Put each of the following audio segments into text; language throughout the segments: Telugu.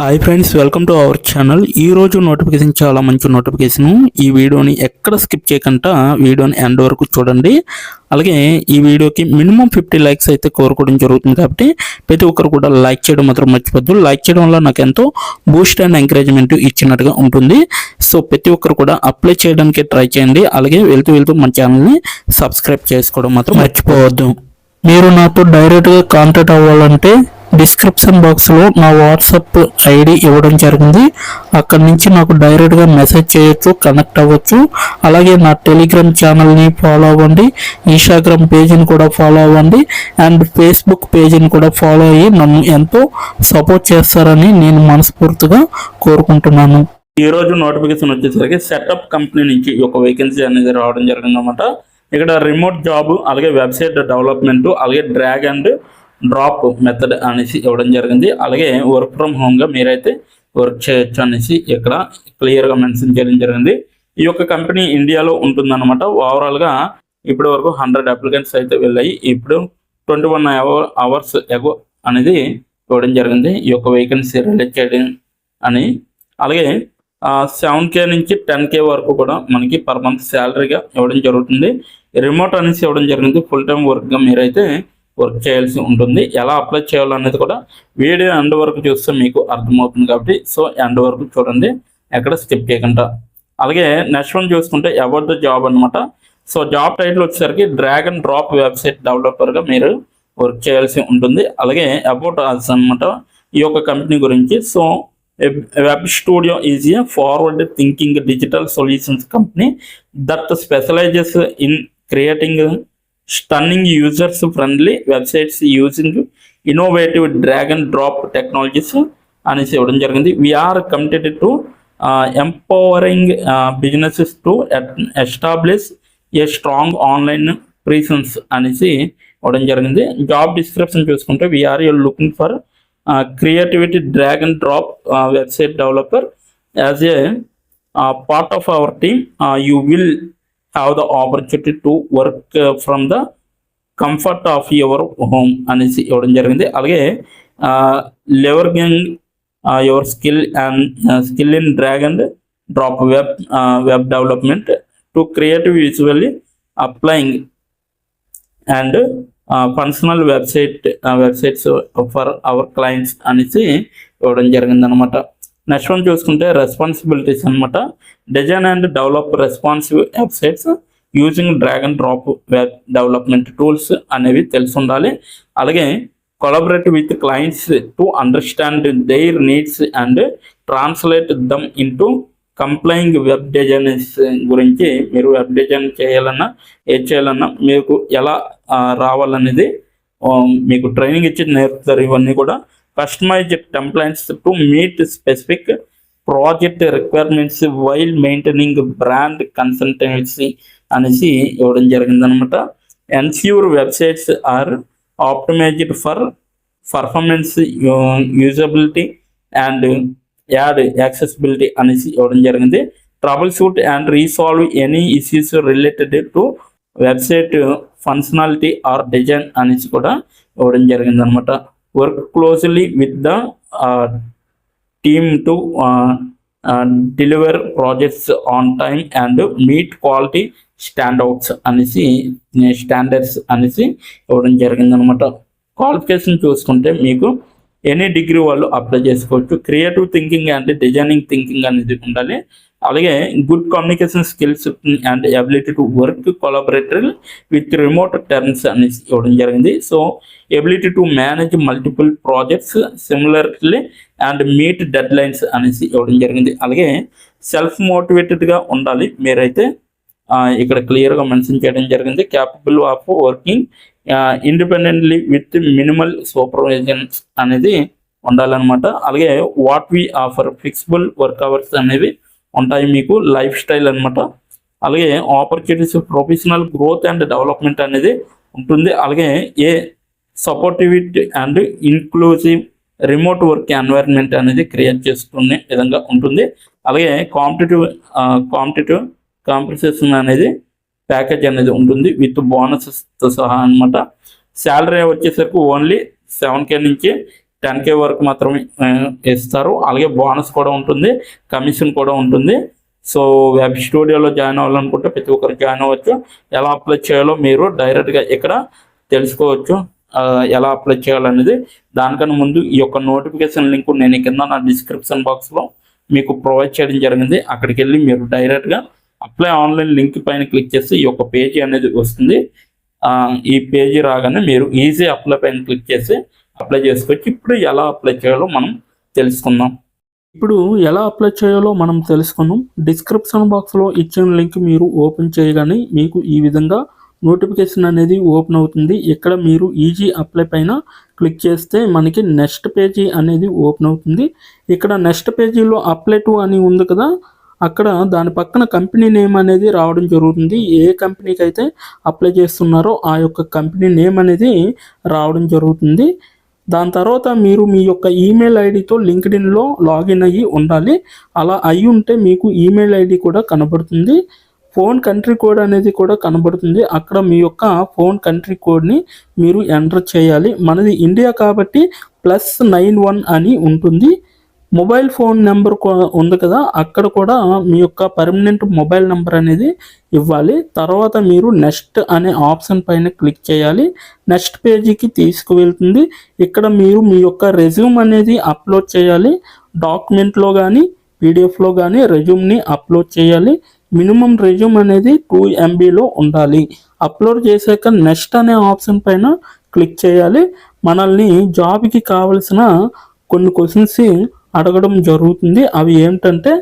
Hi friends, welcome to our channel. ఈరోజు నోటిఫికేషన్ చాలా మంచి నోటిఫికేషను. ఈ వీడియోని ఎక్కడ స్కిప్ చేయకుండా వీడియోని ఎండ్ వరకు చూడండి. అలాగే ఈ వీడియోకి మినిమం 50 లైక్స్ అయితే కోరుకోవడం జరుగుతుంది. కాబట్టి ప్రతి ఒక్కరు కూడా లైక్ చేయడం మాత్రం మర్చిపోద్దు. లైక్ చేయడం వల్ల నాకు ఎంతో బూస్ట్ అండ్ ఎంకరేజ్మెంట్ ఇచ్చినట్టుగా ఉంటుంది. సో ప్రతి ఒక్కరు కూడా అప్లై చేయడానికి ట్రై చేయండి. అలాగే వెళ్తూ మన ఛానల్ని సబ్స్క్రైబ్ చేసుకోవడం మాత్రం మర్చిపోవద్దు. మీరు నాతో డైరెక్ట్గా కాంటాక్ట్ అవ్వాలంటే డిస్క్రిప్షన్ బాక్స్లో నా వాట్సాప్ ఐడి ఇవ్వడం జరిగింది. అక్కడి నుంచి నాకు డైరెక్ట్గా మెసేజ్ చేయొచ్చు, కనెక్ట్ అవ్వచ్చు. అలాగే నా టెలిగ్రామ్ ఛానల్ని ఫాలో అవ్వండి, ఇన్స్టాగ్రామ్ పేజీని కూడా ఫాలో అవ్వండి, అండ్ ఫేస్బుక్ పేజీని కూడా ఫాలో అయ్యి నన్ను ఎంతో సపోర్ట్ చేస్తారని నేను మనస్ఫూర్తిగా కోరుకుంటున్నాను. ఈరోజు నోటిఫికేషన్ వచ్చేసరికి సెటప్ కంపెనీ నుంచి ఒక వేకెన్సీ అనేది రావడం జరిగింది అన్నమాట. ఇక్కడ రిమోట్ జాబ్, అలాగే వెబ్సైట్ డెవలప్మెంట్, అలాగే డ్రాగ్ అండ్ డ్రాప్ మెథడ్ అనేసి ఇవ్వడం జరిగింది. అలాగే వర్క్ ఫ్రమ్ హోమ్గా మీరైతే వర్క్ చేయొచ్చు అనేసి ఇక్కడ క్లియర్గా మెన్షన్ చేయడం జరిగింది. ఈ యొక్క కంపెనీ ఇండియాలో ఉంటుందన్నమాట. ఓవరాల్గా ఇప్పటి వరకు 100 అప్లికెంట్స్ అయితే వెళ్ళాయి. ఇప్పుడు 21 అవర్స్ ఎగో అనేది ఇవ్వడం జరిగింది ఈ యొక్క వేకెన్సీ రిలీజ్ చేయడం అని. అలాగే 7K నుంచి 10K వరకు కూడా మనకి పర్ మంత్ శాలరీగా ఇవ్వడం జరుగుతుంది. రిమోట్ అనేసి ఇవ్వడం జరిగింది. ఫుల్ టైం వర్క్గా మీరైతే వర్క్ చేయాల్సి ఉంటుంది. ఎలా అప్లై చేయాలనేది కూడా వీడియో ఎండ్ వరకు చూస్తే మీకు అర్థమవుతుంది. కాబట్టి సో ఎండ్ వరకు చూడండి, ఎక్కడ స్కిప్ చేయకుండా. అలాగే నెక్స్ట్ వన్ చూసుకుంటే అబౌట్ ద జాబ్ అనమాట. సో జాబ్ టైటిల్ వచ్చేసరికి డ్రాగ్ అండ్ డ్రాప్ వెబ్సైట్ డెవలపర్గా మీరు వర్క్ చేయాల్సి ఉంటుంది. అలాగే అబౌట్ అస్ అనమాట ఈ యొక్క కంపెనీ గురించి. So web studio is a forward thinking digital solutions company that specialises in creating stunning users friendly websites using innovative drag and drop technologies అనేసి ఇవ్వడం జరిగింది. We're committed to empowering businesses to establish a strong online presence అనేసి ఇవ్వడం జరిగింది. జాబ్ డిస్క్రిప్షన్ చూసుకుంటే we're looking for creativity drag and drop website developer as a part of our team you will have the opportunity to work from the comfort of your home అనేసి ఇవ్వడం జరిగింది. అలాగే leveraging your skill in drag and drop web development to create visually applying and functional websites for our clients అనేసి ఇవ్వడం జరిగింది అనమాట. నెక్స్ట్ వన్ చూసుకుంటే రెస్పాన్సిబిలిటీస్ అనమాట. Design and develop responsive websites using drag and drop web development tools అనేవి తెలిసి ఉండాలి. అలాగే collaborate with clients to understand their needs and translate them into complying web designers గురించి. మీరు వెబ్ డిజైన్ చేయాలన్నా ఏది చేయాలన్నా మీకు ఎలా రావాలనేది మీకు ట్రైనింగ్ ఇచ్చి నేర్పుతారు. ఇవన్నీ కూడా customised templates to meet specific project requirements while maintaining brand consultancy అనేసి ఇవ్వడం జరిగిందనమాట. Ensure websites are optimised for performance, usability and add accessibility అనేసి ఇవ్వడం జరిగింది. Troubleshoot and resolve any issues related to website functionality or design అనేసి కూడా ఇవ్వడం జరిగిందనమాట. Work closely with the team to deliver projects on time and meet quality standards అనేసి ఇవ్వడం జరిగిందనమాట. క్వాలిఫికేషన్ చూసుకుంటే మీకు ఎనీ డిగ్రీ వాళ్ళు అప్లై చేసుకోవచ్చు. Creative thinking and designing thinking అనేది ఉండాలి. అలాగే good communication skills and ability to work collaborator with remote terms అనేసి ఇవ్వడం జరిగింది. So ability to manage multiple projects similarly and meet dead lines అనేసి ఇవ్వడం జరిగింది. అలాగే సెల్ఫ్ మోటివేటెడ్గా ఉండాలి మీరైతే ఇక్కడ క్లియర్గా మెన్షన్ చేయడం జరిగింది. Capable of working independently with minimal supervision అనేది ఉండాలన్నమాట. అలాగే what we offer flexible work hours అనేవి ఉంటాయి మీకు. లైఫ్ స్టైల్ అనమాట. అలాగే opportunities professional growth and development అనేది ఉంటుంది. అలాగే a supportivity and inclusive remote work environment అనేది క్రియేట్ చేసుకునే విధంగా ఉంటుంది. అలాగే కాంపిటేటివ్ కాంపెన్సేషన్ అనేది ప్యాకేజ్ అనేది ఉంటుంది విత్ బోనసెస్తో సహా అనమాట. శాలరీ వచ్చేసరికి ఓన్లీ 7K నుంచి 10K వరకు మాత్రమే ఇస్తారు. అలాగే బోనస్ కూడా ఉంటుంది, కమిషన్ కూడా ఉంటుంది. సో వెబ్ స్టూడియోలో జాయిన్ అవ్వాలనుకుంటే ప్రతి ఒక్కరు జాయిన్ అవ్వచ్చు. ఎలా అప్లై చేయాలో మీరు డైరెక్ట్గా ఇక్కడ తెలుసుకోవచ్చు, ఎలా అప్లై చేయాలనేది. దానికన్నా ముందు ఈ యొక్క నోటిఫికేషన్ లింక్ నేను కింద నా డిస్క్రిప్షన్ బాక్స్లో మీకు ప్రొవైడ్ చేయడం జరిగింది. అక్కడికి వెళ్ళి మీరు డైరెక్ట్గా అప్లై ఆన్లైన్ లింక్ పైన క్లిక్ చేస్తే ఈ యొక్క పేజీ అనేది వస్తుంది. ఈ పేజీ రాగానే మీరు ఈజీ అప్లై పైన క్లిక్ చేసి అప్లై చేసుకోవచ్చు. ఇప్పుడు ఎలా అప్లై చేయాలో మనం తెలుసుకుందాం. ఇప్పుడు ఎలా అప్లై చేయాలో మనం తెలుసుకుందాం. డిస్క్రిప్షన్ బాక్స్లో ఇచ్చిన లింక్ మీరు ఓపెన్ చేయగానే మీకు ఈ విధంగా నోటిఫికేషన్ అనేది ఓపెన్ అవుతుంది. ఇక్కడ మీరు ఈజీ అప్లై పైన క్లిక్ చేస్తే మనకి నెక్స్ట్ పేజీ అనేది ఓపెన్ అవుతుంది. ఇక్కడ నెక్స్ట్ పేజీలో అప్లై టు అని ఉంది కదా, అక్కడ దాని పక్కన కంపెనీ నేమ్ అనేది రావడం జరుగుతుంది. ఏ కంపెనీకి అయితే అప్లై చేస్తున్నారో ఆ యొక్క కంపెనీ నేమ్ అనేది రావడం జరుగుతుంది. దాని తర్వాత మీరు మీ యొక్క ఈమెయిల్ ఐడితో లింక్డ్ఇన్లో లాగిన్ అయ్యి ఉండాలి. అలా అయి ఉంటే మీకు ఈమెయిల్ ఐడి కూడా కనబడుతుంది. ఫోన్ కంట్రీ కోడ్ అనేది కూడా కనబడుతుంది. అక్కడ మీ యొక్క ఫోన్ కంట్రీ కోడ్ని మీరు ఎంటర్ చేయాలి. మనది ఇండియా కాబట్టి +91 అని ఉంటుంది. మొబైల్ ఫోన్ నెంబర్ ఉంది కదా, అక్కడ కూడా మీ యొక్క పర్మనెంట్ మొబైల్ నెంబర్ అనేది ఇవ్వాలి. తర్వాత మీరు నెక్స్ట్ అనే ఆప్షన్ పైన క్లిక్ చేయాలి. నెక్స్ట్ పేజీకి తీసుకువెళ్తుంది. ఇక్కడ మీరు మీ యొక్క రెజ్యూమ్ అనేది అప్లోడ్ చేయాలి. డాక్యుమెంట్లో కానీ పీడిఎఫ్లో కానీ రెజ్యూమ్ని అప్లోడ్ చేయాలి. మినిమం రెజ్యూమ్ అనేది 2 MBలో ఉండాలి. అప్లోడ్ చేశాక నెక్స్ట్ అనే ఆప్షన్ పైన క్లిక్ చేయాలి. మనల్ని జాబ్కి కావలసిన కొన్ని క్వశ్చన్స్ అడగడం జరుగుతుంది. అవి ఏమిటంటే,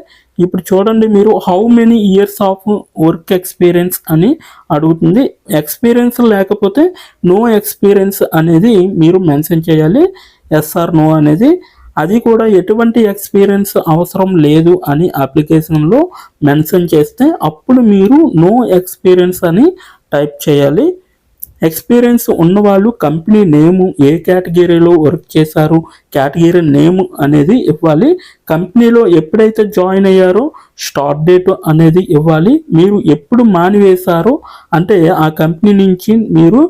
ఇప్పుడు చూడండి, మీరు how many years of work experience అని అడుగుతుంది. ఎక్స్పీరియన్స్ లేకపోతే నో ఎక్స్పీరియన్స్ అనేది మీరు మెన్షన్ చేయాలి, ఎస్ ఆర్ నో అనేది. అది కూడా ఎటువంటి ఎక్స్పీరియన్స్ అవసరం లేదు అని అప్లికేషన్లో మెన్షన్ చేస్తే అప్పుడు మీరు నో ఎక్స్పీరియన్స్ అని టైప్ చేయాలి. ఎక్స్పీరియన్స్ ఉన్నవాళ్ళు కంపెనీ నేము, ఏ కేటగిరీలో వర్క్ చేశారు, కేటగిరీ నేమ్ అనేది ఇవ్వాలి. కంపెనీలో ఎప్పుడైతే జాయిన్ అయ్యారో స్టార్ట్ డేట్ అనేది ఇవ్వాలి. మీరు ఎప్పుడు మానివేశారో అంటే ఆ కంపెనీ నుంచి మీరు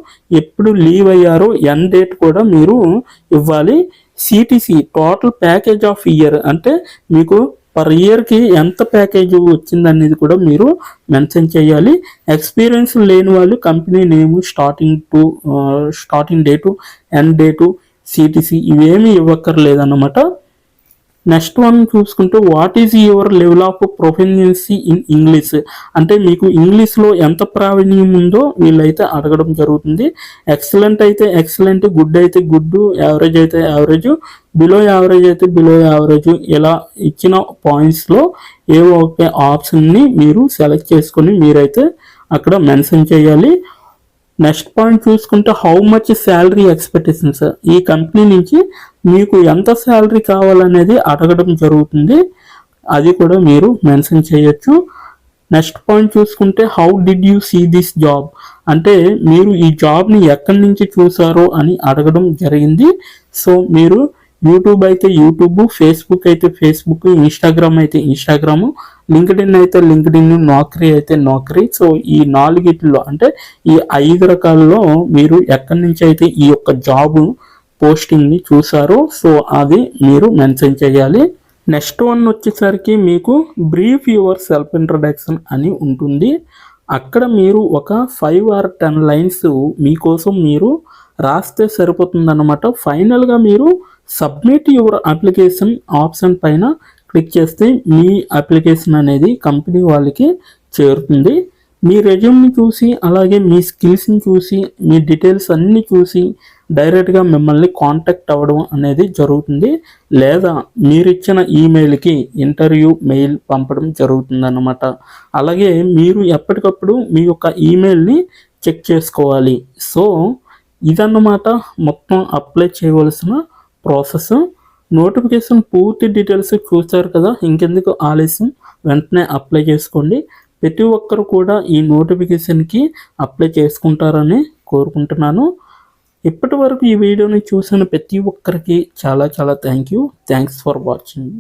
ఎప్పుడు లీవ్ అయ్యారో ఎండ్ డేట్ కూడా మీరు ఇవ్వాలి. CTC total package of year అంటే మీకు పర్ ఇయర్కి ఎంత ప్యాకేజ్ వచ్చిందనేది కూడా మీరు మెన్షన్ చేయాలి. ఎక్స్పీరియన్స్ లేని వాళ్ళు కంపెనీ నేము, starting date, end date, CTC ఇవేమీ ఇవ్వక్కర్లేదన్నమాట. నెక్స్ట్ వన్ చూసుకుంటే, what is your level of proficiency in English అంటే మీకు ఇంగ్లీష్లో ఎంత ప్రావీణ్యం ఉందో వీళ్ళైతే అడగడం జరుగుతుంది. ఎక్సలెంట్ అయితే ఎక్సలెంట్, గుడ్ అయితే గుడ్, యావరేజ్ అయితే యావరేజ్, బిలో యావరేజ్ అయితే బిలో యావరేజ్, ఇలా ఇచ్చిన పాయింట్స్లో ఏవో ఒక ఆప్షన్ని మీరు సెలెక్ట్ చేసుకొని మీరైతే అక్కడ మెన్షన్ చేయాలి. నెక్స్ట్ పాయింట్ చూసుకుంటే, హౌ మచ్ శాలరీ ఎక్స్పెక్టేషన్స్, ఈ కంపెనీ నుంచి మీకు ఎంత శాలరీ కావాలనేది అడగడం జరుగుతుంది. అది కూడా మీరు మెన్షన్ చేయొచ్చు. నెక్స్ట్ పాయింట్ చూసుకుంటే, how did you see this job అంటే మీరు ఈ జాబ్ని ఎక్కడి నుంచి చూసారో అని అడగడం జరిగింది. సో మీరు యూట్యూబ్ అయితే యూట్యూబ్, ఫేస్బుక్ అయితే ఫేస్బుక్, ఇన్స్టాగ్రామ్ అయితే ఇన్స్టాగ్రామ్, లింక్డ్ఇన్ అయితే లింక్డ్ఇన్, నౌకరీ అయితే నౌకరీ. సో ఈ 4 అంటే ఈ 5 రకాలలో మీరు ఎక్కడి నుంచి అయితే ఈ యొక్క జాబ్ పోస్టింగ్ని చూసారో సో అది మీరు మెన్షన్ చేయాలి. నెక్స్ట్ వన్ వచ్చేసరికి మీకు బ్రీఫ్ యువర్ సెల్ఫ్ ఇంట్రడక్షన్ అని ఉంటుంది. అక్కడ మీరు ఒక 5 or 10 లైన్స్ మీకోసం మీరు రాస్తే సరిపోతుందన్నమాట. ఫైనల్గా మీరు సబ్మిట్ యువర్ అప్లికేషన్ ఆప్షన్ పైన క్లిక్ చేస్తే మీ అప్లికేషన్ అనేది కంపెనీ వాళ్ళకి చేరుతుంది. మీ రెజ్యూమ్ని చూసి అలాగే మీ స్కిల్స్ని చూసి మీ డీటెయిల్స్ అన్నీ చూసి డైరెక్ట్గా మిమ్మల్ని కాంటాక్ట్ అవ్వడం అనేది జరుగుతుంది. లేదా మీరు ఇచ్చిన ఈమెయిల్కి ఇంటర్వ్యూ మెయిల్ పంపడం జరుగుతుంది అన్నమాట. అలాగే మీరు ఎప్పటికప్పుడు మీ యొక్క ఈమెయిల్ని చెక్ చేసుకోవాలి. సో ఇదన్నమాట మొత్తం అప్లై చేయవలసిన ప్రాసెస్. నోటిఫికేషన్ పూర్తి డీటెయిల్స్ చూస్తారు కదా, ఇంకెందుకు ఆలస్యం, వెంటనే అప్లై చేసుకోండి. ప్రతి ఒక్కరు కూడా ఈ నోటిఫికేషన్కి అప్లై చేసుకుంటారని కోరుకుంటున్నాను. ఇప్పటి వరకు ఈ వీడియోని చూసిన ప్రతి ఒక్కరికి చాలా థ్యాంక్స్ ఫర్ వాచింగ్.